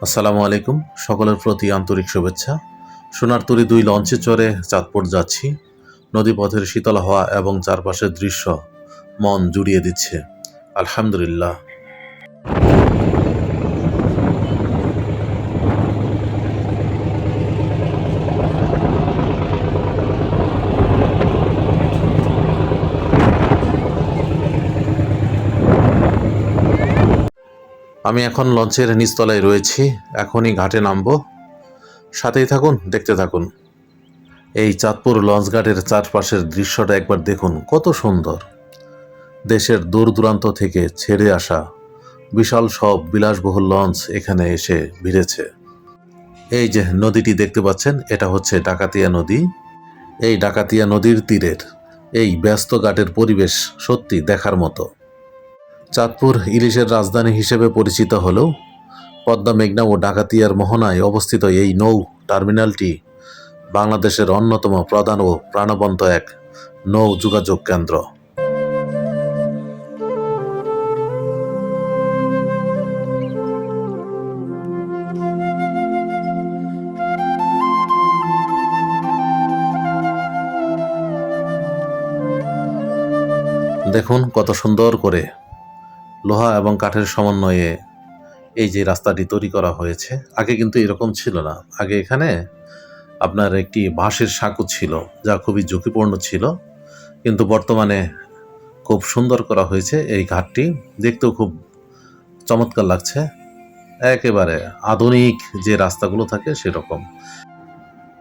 আসসালামু আলাইকুম। সকলের প্রতি আন্তরিক শুভেচ্ছা। সোনার তরী ২ লঞ্চে চড়ে চাঁদপুর যাচ্ছি। নদীপথের শীতল হাওয়া এবং চারপাশের দৃশ্য মন জুড়িয়ে দিচ্ছে। আলহামদুলিল্লাহ। আমি এখন লঞ্চের নিচতলায় রয়েছি। এখনই ঘাটে নামবো। সাথেই থাকুন, দেখতে থাকুন। এই চাঁদপুর লঞ্চঘাটের চারপাশের দৃশ্যটা একবার দেখুন, কত সুন্দর। দেশের দূর দূরান্ত থেকে ছেড়ে আসা বিশাল সব বিলাসবহুল লঞ্চ এখানে এসে ভিড়েছে। এই যে নদীটি দেখতে পাচ্ছেন, এটা হচ্ছে ডাকাতিয়া নদী। এই ডাকাতিয়া নদীর তীরের এই ব্যস্ত ঘাটের পরিবেশ সত্যি দেখার মতো। চাঁদপুর ইলিশের রাজধানী হিসেবে পরিচিত হলেও পদ্মা, মেঘনা ও ডাকাতিয়ার মোহনায় অবস্থিত এই নৌ টার্মিনালটি বাংলাদেশের অন্যতম প্রধান ও প্রাণবন্ত এক নৌ যোগাযোগ কেন্দ্র। দেখুন কত সুন্দর করে লোহা এবং কাঠের সমন্বয়ে এই যে রাস্তাটি তৈরি করা হয়েছে। আগে কিন্তু এরকম ছিল না। আগে এখানে আপনার একটি বাঁশের সাঁকো ছিল, যা খুবই ঝুঁকিপূর্ণ ছিল। কিন্তু বর্তমানে খুব সুন্দর করা হয়েছে। এই ঘাটটি দেখতেও খুব চমৎকার লাগছে। একেবারে আধুনিক যে রাস্তাগুলো থাকে সেরকম।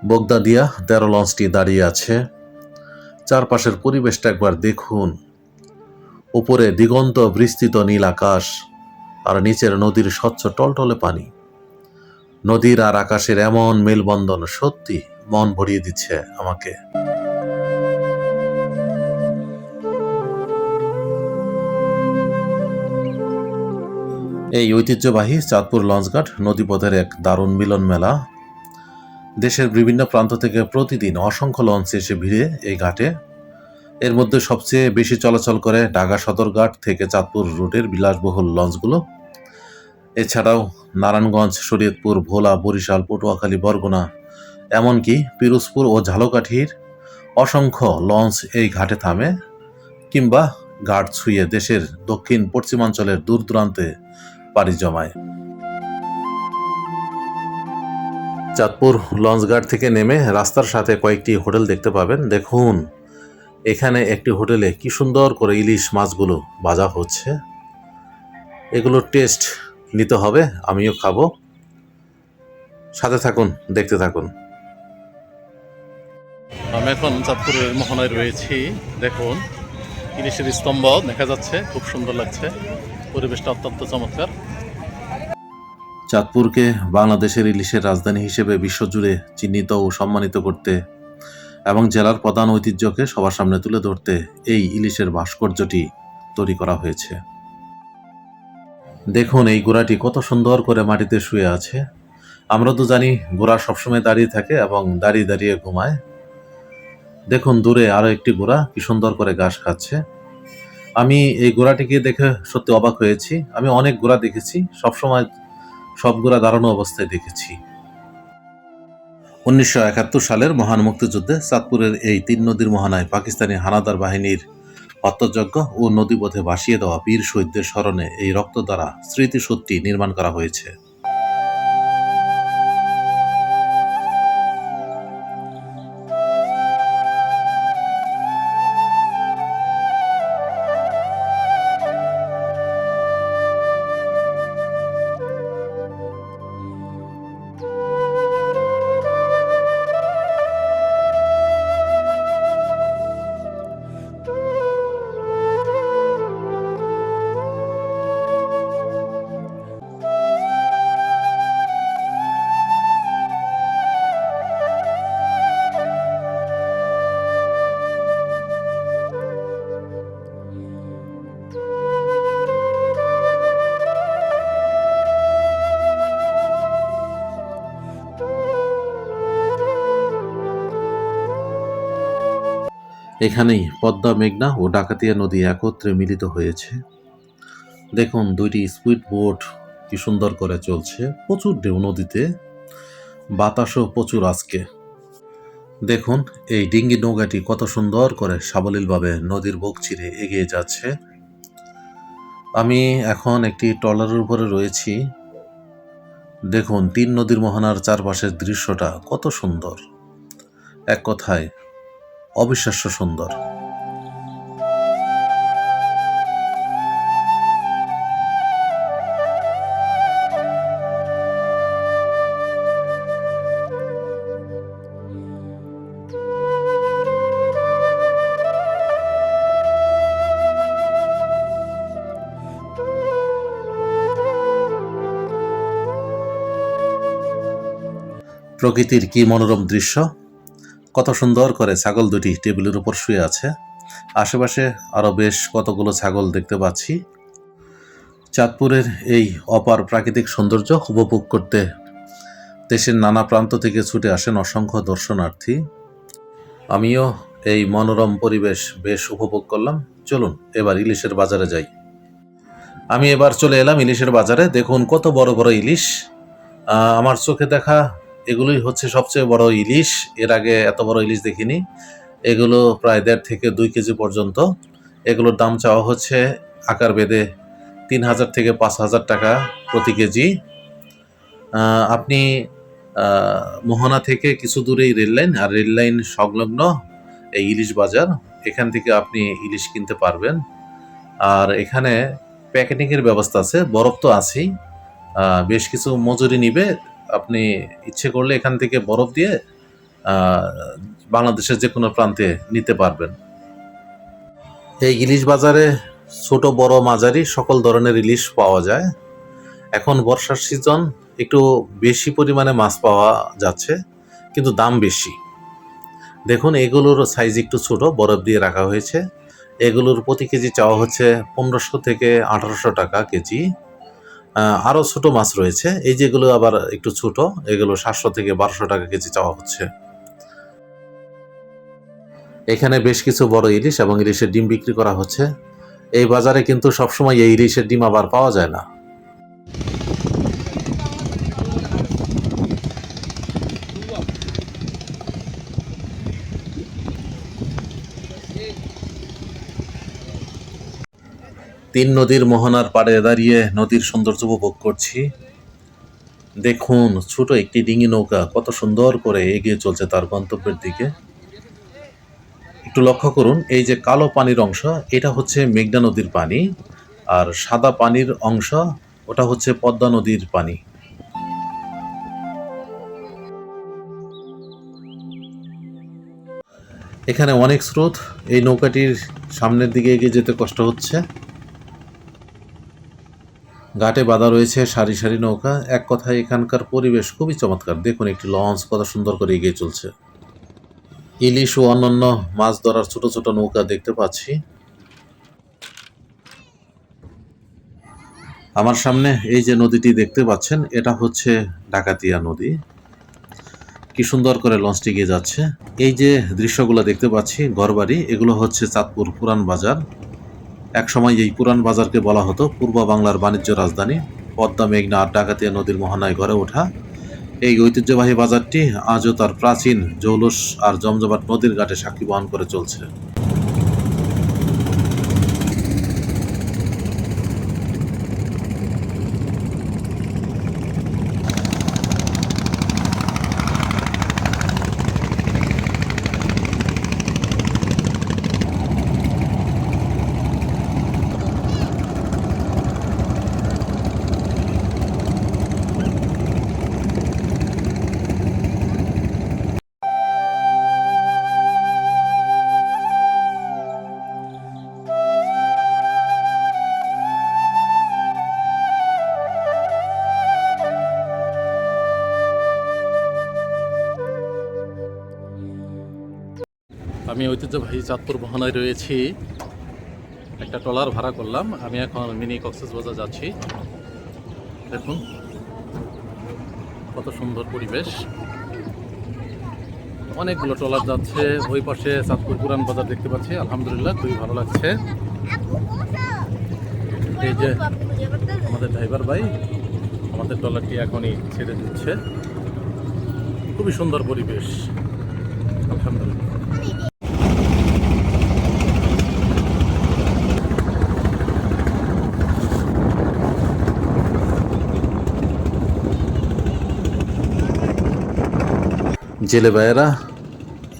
বোগদা দিয়া ১৩ লঞ্চটি দাঁড়িয়ে আছে। চারপাশের পরিবেশটা একবার দেখুন। উপরে দিগন্ত বিস্তৃত নীল আকাশ, আর নিচের নদীর স্বচ্ছ টলটলে পানি। নদীর আর আকাশের এমন মেলবন্ধন সত্যি মন ভরিয়ে দিচ্ছে আমাকে। এই ঐতিহ্যবাহী চাঁদপুর লঞ্চঘাট নদীপথের এক দারুণ মিলন মেলা। দেশের বিভিন্ন প্রান্ত থেকে প্রতিদিন অসংখ্য লঞ্চ এসে ভিড়ে এই ঘাটে। এর মধ্যে সবচেয়ে বেশি চলাচল করে ঢাকা সদরঘাট থেকে চাঁদপুর রুটের বিলাসবহুল লঞ্চগুলো। এছাড়াও নারায়ণগঞ্জ, শরীয়তপুর, ভোলা, বরিশাল, পটুয়াখালী, বরগুনা, এমনকি পিরোজপুর ও ঝালকাঠির অসংখ্য লঞ্চ এই ঘাটে থামে কিংবা ঘাট ছুঁয়ে দেশের দক্ষিণ পশ্চিমাঞ্চলের দূর দূরান্তে পাড়ি জমায়। চাঁদপুর লঞ্চঘাট থেকে নেমে রাস্তার সাথে কয়েকটি হোটেল দেখতে পাবেন। দেখুন এখানে একটি হোটেলে কি সুন্দর করে ইলিশ মাছগুলো ভাজা হচ্ছে। এগুলোর টেস্ট নিতে হবে, আমিও খাবো। সাথে থাকুন, দেখতে থাকুন। আমি এখন চাঁদপুরের মোহনায় রয়েছি। দেখুন ইলিশের স্তম্ভ দেখা যাচ্ছে, খুব সুন্দর লাগছে। পরিবেশটা অত্যন্ত চমৎকার। চাঁদপুরকে বাংলাদেশের ইলিশের রাজধানী হিসেবে বিশ্বজুড়ে চিহ্নিত ও সম্মানিত করতে এবং জেলার প্রধান ঐতিহ্যকে সবার সামনে তুলে ধরতে এই ইলিশের ভাস্কর্যটি তৈরি করা হয়েছে। দেখুন এই ঘোড়াটি কত সুন্দর করে মাটিতে শুয়ে আছে। আমরা তো জানি ঘোড়া সবসময় দাঁড়িয়ে থাকে এবং দাঁড়িয়ে দাঁড়িয়ে ঘুমায়। দেখুন দূরে আরো একটি ঘোড়া কি সুন্দর করে ঘাস খাচ্ছে। আমি এই ঘোড়াটিকে দেখে সত্যি অবাক হয়েছি। আমি অনেক ঘোড়া দেখেছি, সবসময় সব ঘোড়া দাঁড়ানো অবস্থায় দেখেছি। ১৯৭১ সালের মহান মুক্তিযুদ্ধে চাঁদপুরের এই ৩ নদীর মোহনায় পাকিস্তানি হানাদার বাহিনীর হত্যাযজ্ঞ ও নদীপথে ভাসিয়ে দেওয়া বীর শহীদদের স্মরণে এই রক্তদ্বারা স্মৃতিসৌধটি নির্মাণ করা হয়েছে। এখানেই পদ্মা, মেঘনা ও ডাকাতিয়া নদী একত্রে মিলিত হয়েছে। দেখুন দুইটি স্পিড বোট কি সুন্দর করে চলছে, প্রচুর ঢেউ নদীতে, বাতাসও প্রচুর আজকে। দেখুন এই ডিঙ্গি নৌকাটি কত সুন্দর করে সাবলীলভাবে নদীর বুক চিরে এগিয়ে যাচ্ছে। আমি এখন একটি ট্রলারের উপরে রয়েছি। দেখুন তিন নদীর মোহনার চারপাশের দৃশ্যটা কত সুন্দর, এক কথায় অবিশ্বাস্য সুন্দর। প্রকৃতির কি মনোরম দৃশ্য, কত সুন্দর করে ছাগল দুটি টেবিলের উপর শুয়ে আছে। আশেপাশে আরো বেশ কতগুলো ছাগল দেখতে পাচ্ছি। চাঁদপুরের এই অপার প্রাকৃতিক সৌন্দর্য উপভোগ করতে দেশের নানা প্রান্ত থেকে ছুটে আসেন অসংখ্য দর্শনার্থী। আমিও এই মনোরম পরিবেশ বেশ উপভোগ করলাম। চলুন এবার ইলিশের বাজারে যাই। আমি এবার চলে এলাম ইলিশের বাজারে। দেখুন কত বড় বড় ইলিশ, আমার চোখে দেখা এগুলোই হচ্ছে সবচেয়ে বড় ইলিশ। এর আগে এত বড় ইলিশ দেখিনি। এগুলো প্রায় 1.5 থেকে 2 কেজি পর্যন্ত। এগুলোর দাম চাওয়া হচ্ছে আকার ভেদে 3,000 থেকে 5,000 টাকা প্রতি কেজি। আপনি মোহনা থেকে কিছু দূরেই রেললাইন, আর রেললাইন সংলগ্ন এই ইলিশ বাজার। এখান থেকে আপনি ইলিশ কিনতে পারবেন। আর এখানে প্যাকেটিংয়ের ব্যবস্থা আছে, বরফ তো আছেই, বেশ কিছু মজুরি নিবে। আপনি ইচ্ছে করলে এখান থেকে বরফ দিয়ে বাংলাদেশের যে কোনো প্রান্তে নিতে পারবেন। এই ইলিশ বাজারে ছোট বড় মাঝারি সকল ধরনের ইলিশ পাওয়া যায়। এখন বর্ষার সিজন, একটু বেশি পরিমাণে মাছ পাওয়া যাচ্ছে, কিন্তু দাম বেশি। দেখুন এগুলোর সাইজ একটু ছোট, বরফ দিয়ে রাখা হয়েছে। এগুলোর প্রতি কেজি চাওয়া হচ্ছে 1500 থেকে 1800 টাকা কেজি। আরও ছোট মাছ রয়েছে, এই যেগুলো আবার একটু ছোট, এগুলো 700 থেকে 1200 টাকা কেজি চাওয়া হচ্ছে। এখানে বেশ কিছু বড় ইলিশ এবং ইলিশের ডিম বিক্রি করা হচ্ছে। এই বাজারে কিন্তু সবসময় এই ইলিশের ডিম আবার পাওয়া যায় না। তিন নদীর মোহনার পাড়ে দাঁড়িয়ে নদীর সৌন্দর্য উপভোগ করছি। দেখুন ছোট একটি ডিঙি নৌকা কত সুন্দর করে এগিয়ে চলছে তার গন্তব্যের দিকে। একটু লক্ষ্য করুন, এই যে কালো পানির অংশ এটা হচ্ছে মেঘনা নদীর পানি, আর সাদা পানির অংশ ওটা হচ্ছে পদ্মা নদীর পানি। এখানে অনেক স্রোত, এই নৌকাটির সামনের দিকে এগিয়ে যেতে কষ্ট হচ্ছে। ঘাটে বাঁধা রয়েছে সারি সারি নৌকা। এক কথায় এখানকার পরিবেশ খুবই চমৎকার। দেখুন একটি লঞ্চ কত সুন্দর করে এগিয়ে চলছে। ইলিশ ও অন্যান্য মাছ ধরার ছোট ছোট নৌকা দেখতে পাচ্ছি। আমার সামনে এই যে নদীটি দেখতে পাচ্ছেন, এটা হচ্ছে ডাকাতিয়া নদী। কি সুন্দর করে লঞ্চটি এগিয়ে যাচ্ছে। এই যে দৃশ্যগুলো দেখতে পাচ্ছি ঘরবাড়ি, এগুলো হচ্ছে চাঁদপুর পুরান বাজার। একসময় এই পুরান বাজারকে বলা হতো পূর্ব বাংলার বাণিজ্য রাজধানী। পদ্মা, মেঘনা আর ডাকাতিয়া নদীর মোহনায় গড়ে ওঠা এই ঐতিহ্যবাহী বাজারটি আজও তার প্রাচীন জৌলুস আর জমজমাট নদীর ঘাটে সাক্ষী বহন করে চলছে। আমি ঐতিহ্যবাহী চাঁদপুর মোহনায় রয়েছি। একটা ট্রলার ভাড়া করলাম। আমি এখন মিনি কক্সবাজার যাচ্ছি। দেখুন কত সুন্দর পরিবেশ, অনেকগুলো ট্রলার যাচ্ছে। ওই পাশে চাঁদপুর পুরান বাজার দেখতে পাচ্ছি। আলহামদুলিল্লাহ খুবই ভালো লাগছে। এই যে আমাদের ড্রাইভার ভাই আমাদের ট্রলারটি এখনই ছেড়ে দিচ্ছে। খুবই সুন্দর পরিবেশ, আলহামদুলিল্লাহ। জেলে ভাইয়েরা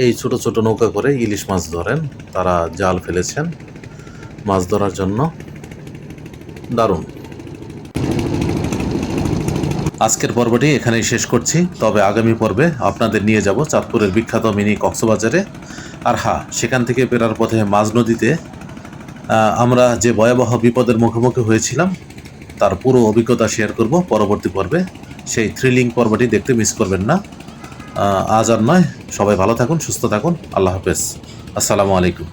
এই ছোট ছোট নৌকা করে ইলিশ মাছ ধরেন, তারা জাল ফেলেছেন মাছ ধরার জন্য। দারুণ। আজকের পর্বটি এখানেই শেষ করছি, তবে আগামী পর্বে আপনাদের নিয়ে যাব চাঁদপুরের বিখ্যাত মিনি কক্সবাজারে। আর হ্যাঁ, সেখান থেকে ফেরার পথে মাঝ নদীতে আমরা যে ভয়াবহ বিপদের মুখোমুখি হয়েছিলাম তার পুরো অভিজ্ঞতা শেয়ার করব পরবর্তী পর্বে। সেই থ্রিলিং পর্বটি দেখতে মিস করবেন না। আজ আর নয়, সবাই ভালো থাকুন, সুস্থ থাকুন। আল্লাহ হাফেজ। আসসালামু আলাইকুম।